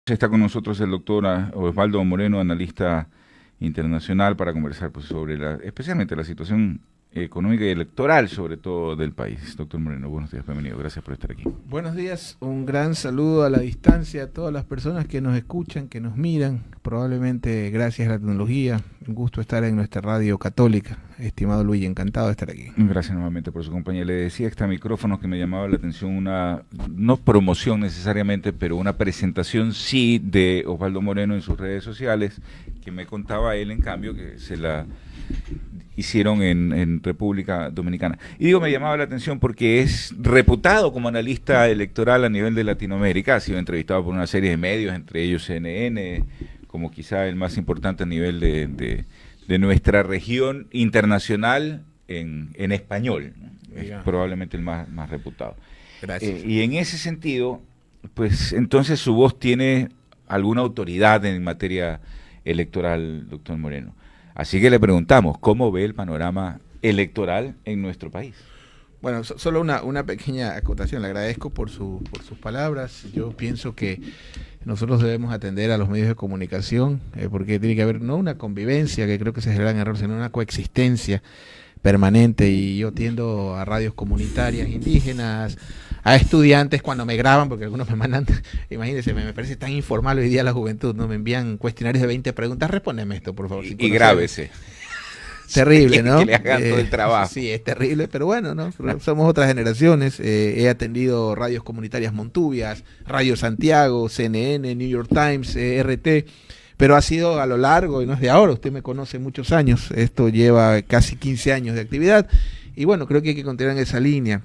Está con nosotros el doctor Osvaldo Moreno, analista internacional, para conversar pues, sobre especialmente la situación económica y electoral, sobre todo del país. Doctor Moreno, buenos días, bienvenido, gracias por estar aquí. Buenos días, un gran saludo a la distancia a todas las personas que nos escuchan, que nos miran, probablemente gracias a la tecnología. Un gusto estar en nuestra radio católica. Estimado Luis, encantado de estar aquí. Gracias nuevamente por su compañía. Le decía extra micrófono que me llamaba la atención una, no promoción necesariamente, pero una presentación sí de Osvaldo Moreno en sus redes sociales, que me contaba él en cambio que se la hicieron en República Dominicana. Y digo, me llamaba la atención porque es reputado como analista electoral a nivel de Latinoamérica, ha sido entrevistado por una serie de medios, entre ellos CNN, como quizá el más importante a nivel de nuestra región internacional en español, ¿no? Es probablemente el más reputado. Gracias. Y en ese sentido, pues entonces su voz tiene alguna autoridad en materia electoral, doctor Moreno. Así que le preguntamos, ¿cómo ve el panorama electoral en nuestro país? Bueno, solo una pequeña acotación. Le agradezco por sus palabras. Yo pienso que nosotros debemos atender a los medios de comunicación, porque tiene que haber no una convivencia, que creo que ese es el gran error, sino una coexistencia permanente. Y yo tiendo a radios comunitarias indígenas, a estudiantes cuando me graban, porque algunos me mandan, imagínense, me parece tan informal hoy día la juventud, ¿no? Me envían cuestionarios de 20 preguntas, respóndeme esto, por favor. Y grábese. Terrible, ¿no? Que le hagan todo el trabajo. Sí, es terrible, pero bueno, ¿no? Somos otras generaciones. He atendido radios comunitarias Montubias, Radio Santiago, CNN, New York Times, RT, pero ha sido a lo largo, y no es de ahora, usted me conoce muchos años, esto lleva casi 15 años de actividad, y bueno, creo que hay que continuar en esa línea.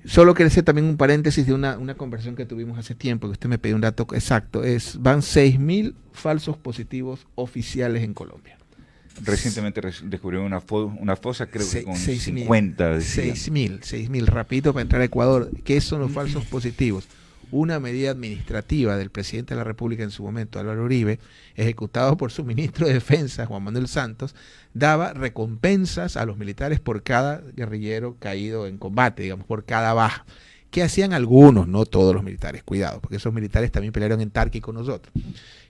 Solo quiero hacer también un paréntesis de una conversación que tuvimos hace tiempo, que usted me pidió un dato exacto, van 6.000 falsos positivos oficiales en Colombia. Recientemente descubrieron una fosa, creo que con 6.000, 50. 6.000, rapidito para entrar a Ecuador. ¿Qué son los falsos positivos? Una medida administrativa del presidente de la República en su momento, Álvaro Uribe, ejecutado por su ministro de Defensa, Juan Manuel Santos, daba recompensas a los militares por cada guerrillero caído en combate, digamos, por cada baja. ¿Qué hacían algunos? No todos los militares, cuidado, porque esos militares también pelearon en Tarqui con nosotros.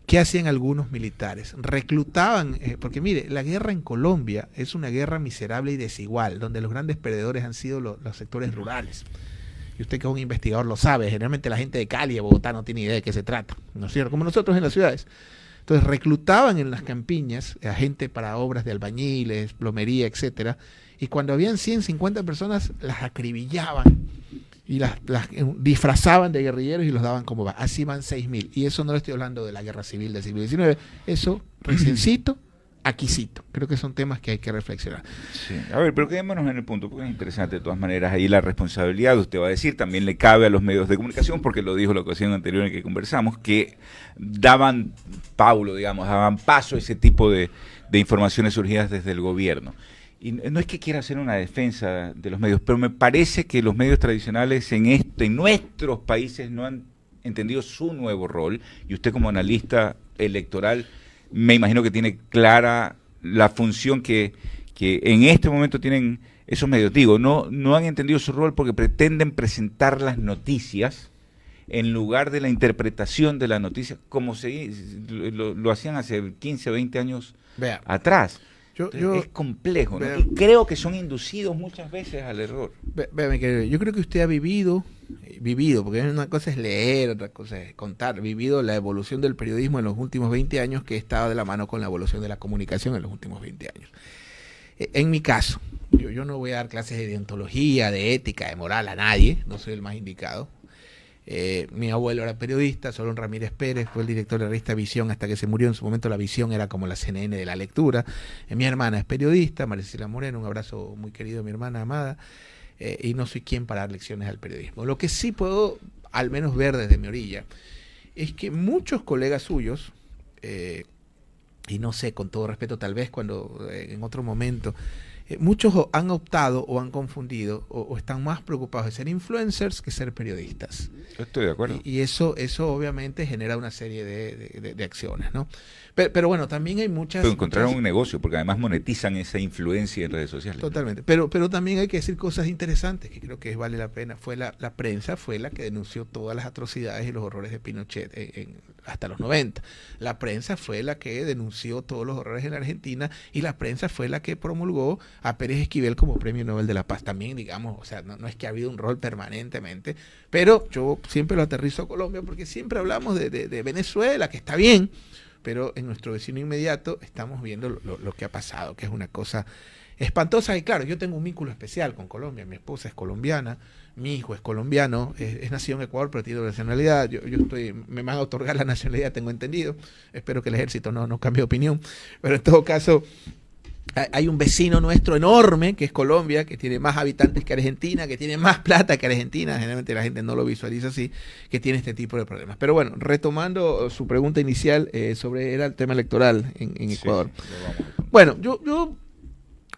¿Qué hacían algunos militares? Reclutaban, porque mire, la guerra en Colombia es una guerra miserable y desigual, donde los grandes perdedores han sido los sectores rurales. Y usted que es un investigador lo sabe, generalmente la gente de Cali, de Bogotá, no tiene idea de qué se trata, ¿no es cierto? Como nosotros en las ciudades. Entonces reclutaban en las campiñas a gente para obras de albañiles, plomería, etcétera, y cuando habían 150 personas, las acribillaban y las disfrazaban de guerrilleros y los daban como va. Así van 6.000. Y eso no le estoy hablando de la guerra civil del siglo XIX, eso reciencito, aquícito. Creo que son temas que hay que reflexionar. Sí. A ver, pero quedémonos en el punto, porque es interesante de todas maneras. Ahí la responsabilidad, usted va a decir, también le cabe a los medios de comunicación, porque lo dijo la ocasión anterior en que conversamos, que daban paso a ese tipo de informaciones surgidas desde el gobierno. Y no es que quiera hacer una defensa de los medios, pero me parece que los medios tradicionales en nuestros países no han entendido su nuevo rol, y usted como analista electoral me imagino que tiene clara la función que en este momento tienen esos medios. Digo, no han entendido su rol porque pretenden presentar las noticias en lugar de la interpretación de la noticia, como lo hacían hace 15 o 20 años atrás. Es complejo, ¿no? Y creo que son inducidos muchas veces al error. Yo creo que usted ha vivido, porque una cosa es leer, otra cosa es contar, vivido la evolución del periodismo en los últimos 20 años, que estaba de la mano con la evolución de la comunicación en los últimos 20 años. En mi caso, yo no voy a dar clases de deontología, de ética, de moral a nadie, no soy el más indicado. Mi abuelo era periodista, Solón Ramírez Pérez, fue el director de la revista Visión hasta que se murió. En su momento la Visión era como la CNN de la lectura. Mi hermana es periodista, Maricela Moreno, un abrazo muy querido a mi hermana amada, y no soy quien para dar lecciones al periodismo. Lo que sí puedo al menos ver desde mi orilla es que muchos colegas suyos, y no sé, con todo respeto, tal vez cuando en otro momento muchos han optado o han confundido o están más preocupados de ser influencers que ser periodistas. Estoy de acuerdo. Y eso obviamente genera una serie de acciones, ¿no? Pero bueno, también hay muchas... Pero encontraron un negocio, porque además monetizan esa influencia en redes sociales. Totalmente. Pero también hay que decir cosas interesantes que creo que vale la pena. La prensa fue la que denunció todas las atrocidades y los horrores de Pinochet hasta los 90. La prensa fue la que denunció todos los horrores en la Argentina y la prensa fue la que promulgó a Pérez Esquivel como Premio Nobel de la Paz. También, digamos, o sea, no es que ha habido un rol permanentemente, pero yo siempre lo aterrizo a Colombia porque siempre hablamos de Venezuela, que está bien, pero en nuestro vecino inmediato estamos viendo lo que ha pasado, que es una cosa espantosa. Y claro, yo tengo un vínculo especial con Colombia. Mi esposa es colombiana, mi hijo es colombiano, es nacido en Ecuador, pero tiene nacionalidad. Me van a otorgar la nacionalidad, tengo entendido. Espero que el ejército no cambie de opinión. Pero en todo caso, hay un vecino nuestro enorme, que es Colombia, que tiene más habitantes que Argentina, que tiene más plata que Argentina. Generalmente la gente no lo visualiza así, que tiene este tipo de problemas. Pero bueno, retomando su pregunta inicial era el tema electoral en Ecuador. Sí, bueno,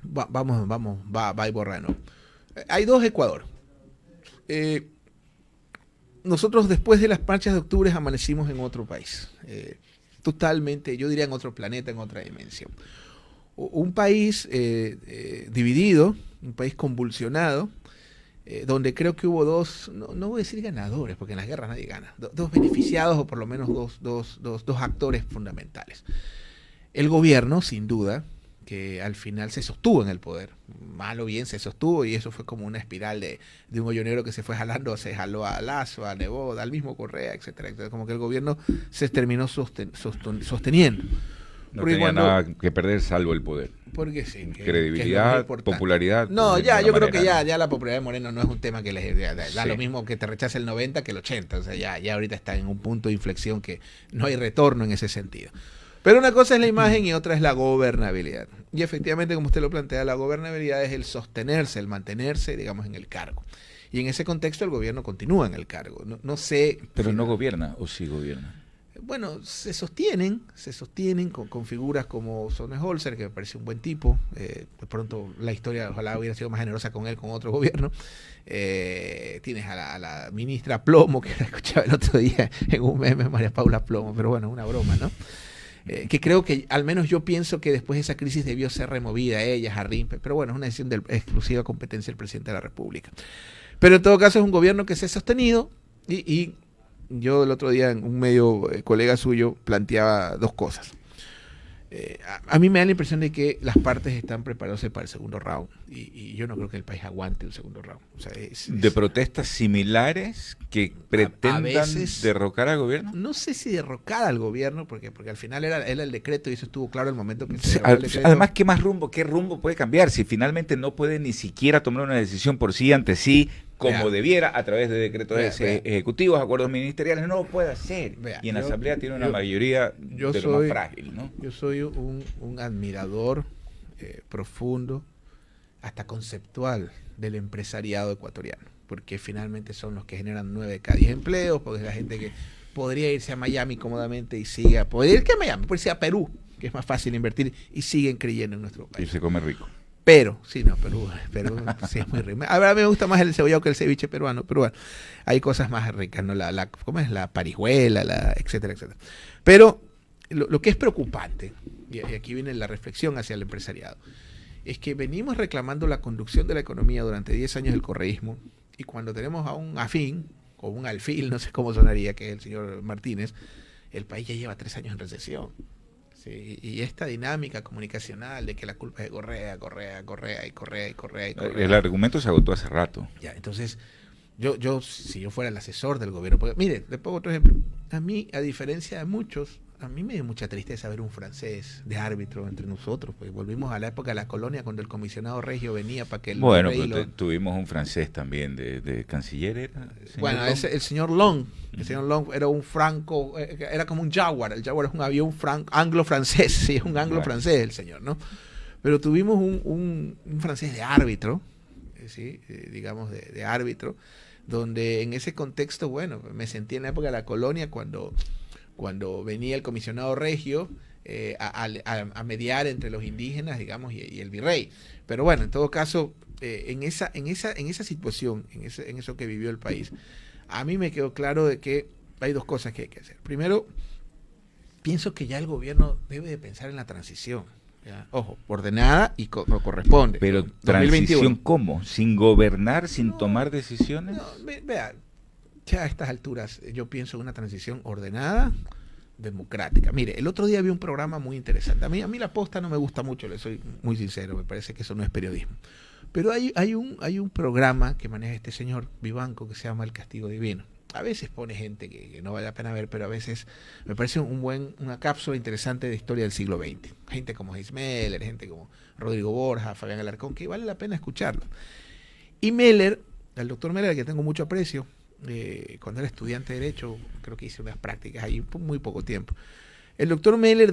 va y borrano. Hay dos Ecuador. Nosotros después de las marchas de octubre amanecimos en otro país. Totalmente, yo diría en otro planeta, en otra dimensión. Un país dividido, un país convulsionado, donde creo que hubo no voy a decir ganadores, porque en las guerras nadie gana, dos beneficiados o por lo menos dos actores fundamentales. El gobierno, sin duda, que al final se sostuvo en el poder, mal o bien se sostuvo, y eso fue como una espiral de un hoyo negro que se fue jalando, se jaló a Lasso, a Nebot, al mismo Correa, etcétera, etcétera. Como que el gobierno se terminó sosteniendo. No tenía nada que perder salvo el poder. Porque sí. Credibilidad, popularidad. No, yo creo que ya la popularidad de Moreno no es un tema que les da lo mismo que te rechace el 90 que el 80. O sea, ya ahorita está en un punto de inflexión que no hay retorno en ese sentido. Pero una cosa es la imagen y otra es la gobernabilidad. Y efectivamente, como usted lo plantea, la gobernabilidad es el sostenerse, el mantenerse, digamos, en el cargo. Y en ese contexto el gobierno continúa en el cargo. No sé... Pero no gobierna, ¿o sí gobierna? Bueno, se sostienen con figuras como Sonnenholzer, que me parece un buen tipo. De pronto la historia ojalá hubiera sido más generosa con él, con otro gobierno. Tienes a la ministra Plomo, que la escuchaba el otro día en un meme, María Paula Plomo, pero bueno, una broma, ¿no? Que creo que, al menos yo pienso que después de esa crisis debió ser removida ella, Jarrín, pero bueno, es una decisión de exclusiva competencia del presidente de la República. Pero en todo caso es un gobierno que se ha sostenido y yo el otro día en un medio colega suyo planteaba dos cosas. A mí me da la impresión de que las partes están preparándose para el segundo round y yo no creo que el país aguante un segundo round. O sea, ¿de protestas similares que pretendan veces, derrocar al gobierno? No sé si derrocar al gobierno, porque al final era el decreto y eso estuvo claro el momento que se el decreto. Además, ¿qué rumbo puede cambiar si finalmente no puede ni siquiera tomar una decisión por sí ante sí como debiera a través de decretos ejecutivos, acuerdos ministeriales? No lo puede hacer. Y en la Asamblea tiene una mayoría de lo más frágil, ¿no? Yo soy un admirador profundo, hasta conceptual, del empresariado ecuatoriano, porque finalmente son los que generan 9 de cada 10 empleos, porque es la gente que podría irse a Miami cómodamente y siga, podría ir a Miami, puede irse a Perú, que es más fácil invertir, y siguen creyendo en nuestro país. Y se come rico. Pero, sí, no, Perú sí es muy rico. A ver, a mí me gusta más el cebollado que el ceviche peruano, pero bueno, hay cosas más ricas, ¿no? ¿Cómo es? La parihuela, etcétera, etcétera. Pero lo que es preocupante, y aquí viene la reflexión hacia el empresariado, es que venimos reclamando la conducción de la economía durante 10 años del correísmo, y cuando tenemos a un afín, o un alfil, no sé cómo sonaría, que es el señor Martínez, el país ya lleva 3 años en recesión. Sí, y esta dinámica comunicacional de que la culpa es de Correa. El argumento se agotó hace rato. Ya, entonces, yo si yo fuera el asesor del gobierno, porque, mire, le pongo otro ejemplo. A mí, a diferencia de muchos, a mí me dio mucha tristeza ver un francés de árbitro entre nosotros, pues volvimos a la época de la colonia cuando el comisionado regio venía para que el tuvimos un francés también de canciller, ¿era? Bueno, el señor Long. El señor Long era un franco, era como un Jaguar. El Jaguar es un avión anglo-francés, sí, es un anglo-francés el señor, ¿no? Pero tuvimos un francés de árbitro, ¿sí? Digamos de árbitro, donde en ese contexto, bueno, me sentí en la época de la colonia cuando venía el comisionado regio a mediar entre los indígenas, digamos, y el virrey. Pero bueno, en todo caso, en esa situación, en eso que vivió el país, a mí me quedó claro de que hay dos cosas que hay que hacer. Primero, pienso que ya el gobierno debe de pensar en la transición. ¿Ya? Ojo, ordenada y como corresponde. Pero 2021. ¿Transición cómo? ¿Sin gobernar, sin tomar decisiones? No, vea, ya a estas alturas yo pienso en una transición ordenada, democrática. Mire, el otro día vi un programa muy interesante. A mí la posta no me gusta mucho, le soy muy sincero, me parece que eso no es periodismo. Pero hay un programa que maneja este señor Vivanco que se llama El Castigo Divino. A veces pone gente que no vale la pena ver, pero a veces me parece una cápsula interesante de historia del siglo XX. Gente como Meller, gente como Rodrigo Borja, Fabián Alarcón, que vale la pena escucharlo. Y Meller, el doctor Meller, al que tengo mucho aprecio, cuando era estudiante de Derecho, creo que hice unas prácticas ahí por muy poco tiempo. El doctor Meller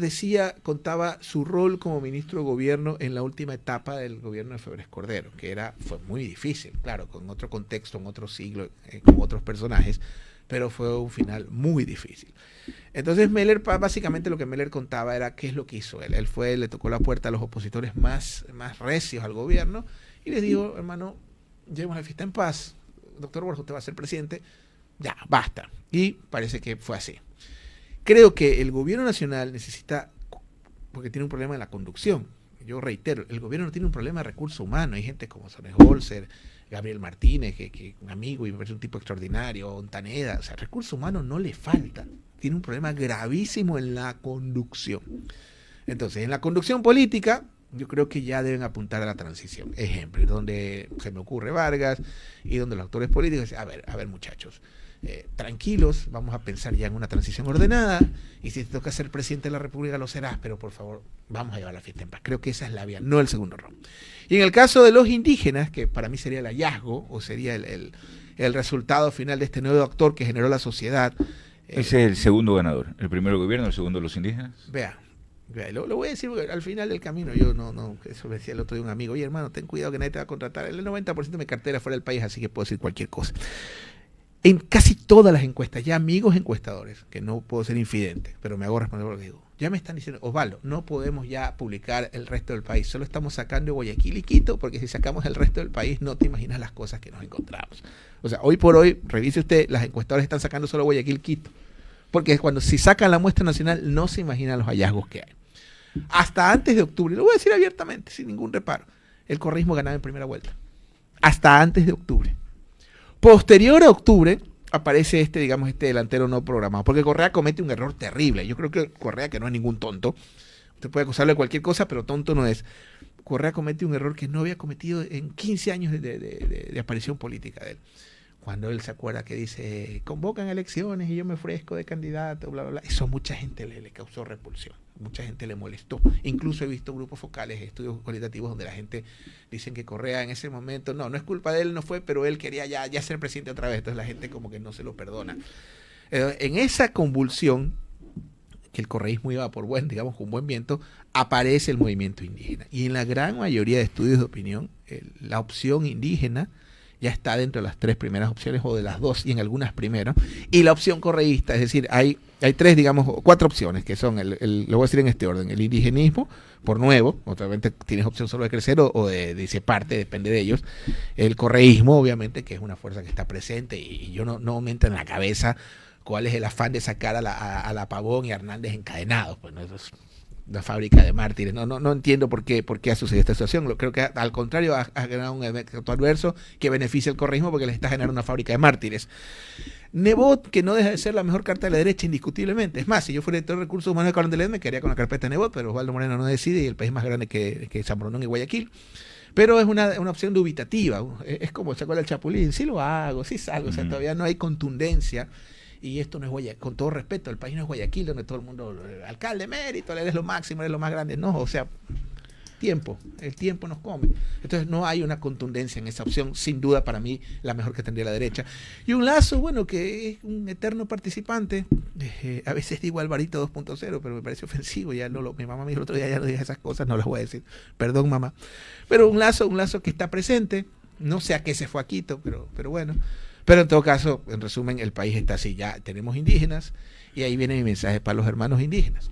contaba su rol como ministro de gobierno en la última etapa del gobierno de Febres Cordero, que fue muy difícil, claro, con otro contexto, en otro siglo, con otros personajes, pero fue un final muy difícil. Entonces Meller, básicamente lo que Meller contaba era qué es lo que hizo él. Le tocó la puerta a los opositores más recios al gobierno y les dijo, hermano, llevemos la fiesta en paz, doctor Borja, usted va a ser presidente, ya, basta. Y parece que fue así. Creo que el gobierno nacional necesita, porque tiene un problema en la conducción. Yo reitero, el gobierno no tiene un problema de recursos humanos. Hay gente como Sones Holzer, Gabriel Martínez, que un amigo y me parece un tipo extraordinario, Ontaneda. O sea, recursos humanos no le falta. Tiene un problema gravísimo en la conducción. Entonces, en la conducción política, yo creo que ya deben apuntar a la transición. Ejemplo, donde se me ocurre Vargas y donde los actores políticos dicen, a ver muchachos, tranquilos, vamos a pensar ya en una transición ordenada y si te toca ser presidente de la República lo serás, pero por favor vamos a llevar la fiesta en paz. Creo que esa es la vía, no el segundo round. Y en el caso de los indígenas, que para mí sería el hallazgo o sería el resultado final de este nuevo actor que generó la sociedad. Ese es el segundo ganador, el primero el gobierno, el segundo los indígenas. Vea, lo voy a decir porque al final del camino yo no, eso me decía el otro día un amigo, oye hermano, ten cuidado que nadie te va a contratar, el 90% de mi cartera fuera del país, así que puedo decir cualquier cosa. En casi todas las encuestas, ya amigos encuestadores, que no puedo ser infidente, pero me hago responsable por lo que digo, ya me están diciendo, Osvaldo, no podemos ya publicar el resto del país, solo estamos sacando Guayaquil y Quito, porque si sacamos el resto del país no te imaginas las cosas que nos encontramos. O sea, hoy por hoy, revise usted, las encuestadoras están sacando solo Guayaquil y Quito, porque si sacan la muestra nacional no se imaginan los hallazgos que hay. Hasta antes de octubre, lo voy a decir abiertamente, sin ningún reparo, el correísmo ganaba en primera vuelta. Hasta antes de octubre. Posterior a octubre aparece este delantero no programado, porque Correa comete un error terrible. Yo creo que Correa, que no es ningún tonto, usted puede acusarlo de cualquier cosa, pero tonto no es. Correa comete un error que no había cometido en 15 años de aparición política de él. Cuando él se acuerda que dice, convocan elecciones y yo me ofrezco de candidato, bla, bla, bla. Eso a mucha gente le causó repulsión, mucha gente le molestó. Incluso he visto grupos focales, estudios cualitativos donde la gente dicen que Correa en ese momento, no es culpa de él, no fue, pero él quería ya ser presidente otra vez. Entonces la gente como que no se lo perdona. En esa convulsión, que el correísmo iba con buen viento, aparece el movimiento indígena. Y en la gran mayoría de estudios de opinión, la opción indígena ya está dentro de las 3 primeras opciones o de las 2 y en algunas primeras, y la opción correísta, es decir, hay 4 opciones que son, lo voy a decir en este orden: el indigenismo, por nuevo, obviamente tienes opción solo de crecer o de disiparte, depende de ellos; el correísmo, obviamente, que es una fuerza que está presente y yo no me entra en la cabeza cuál es el afán de sacar a la Pavón y a Hernández encadenados, pues no, eso es una fábrica de mártires. No entiendo por qué ha sucedido esta situación. Creo que al contrario ha generado un efecto adverso que beneficia al correísmo porque le está generando una fábrica de mártires. Nebot, que no deja de ser la mejor carta de la derecha indiscutiblemente. Es más, si yo fuera director de recursos humanos de Carondelet me quedaría con la carpeta de Nebot, pero Osvaldo Moreno no decide y el país es más grande que San Borondón y Guayaquil. Pero es una opción dubitativa. Es como, ¿se acuerda el Chapulín? Sí lo hago, sí salgo. O sea, todavía no hay contundencia. Y esto no es Guayaquil, con todo respeto, el país no es Guayaquil, donde todo el mundo, alcalde mérito, eres lo máximo, eres lo más grande. No, o sea, el tiempo nos come. Entonces no hay una contundencia en esa opción, sin duda para mí la mejor que tendría la derecha. Y un Lazo, bueno, que es un eterno participante, a veces digo Alvarito 2.0, pero me parece ofensivo, mi mamá me dijo el otro día, ya no digas esas cosas, no las voy a decir, perdón mamá. Pero un Lazo que está presente, no sé a qué se fue a Quito, pero bueno. Pero en todo caso, en resumen, el país está así, ya tenemos indígenas, y ahí viene mi mensaje para los hermanos indígenas.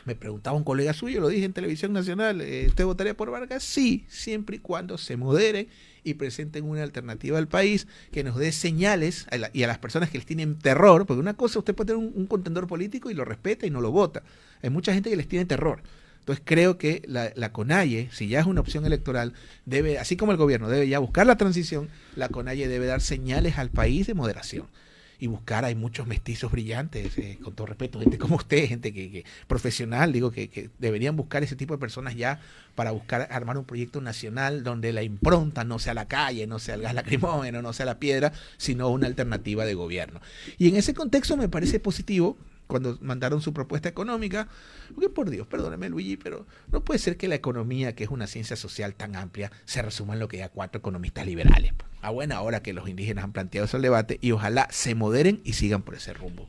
Me preguntaba un colega suyo, lo dije en Televisión Nacional, ¿usted votaría por Vargas? Sí, siempre y cuando se moderen y presenten una alternativa al país que nos dé señales y a las personas que les tienen terror, porque una cosa, usted puede tener un contendor político y lo respeta y no lo vota. Hay mucha gente que les tiene terror. Entonces creo que la CONAIE, si ya es una opción electoral, debe, así como el gobierno debe ya buscar la transición, la CONAIE debe dar señales al país de moderación. Y buscar, hay muchos mestizos brillantes, con todo respeto, gente como usted, gente que profesional, digo, que deberían buscar ese tipo de personas ya para buscar armar un proyecto nacional donde la impronta no sea la calle, no sea el gas lacrimógeno, no sea la piedra, sino una alternativa de gobierno. Y en ese contexto me parece positivo cuando mandaron su propuesta económica, porque por Dios, perdóneme Luigi, pero no puede ser que la economía, que es una ciencia social tan amplia, se resuma en lo que ya 4 economistas liberales. A buena hora que los indígenas han planteado ese debate y ojalá se moderen y sigan por ese rumbo.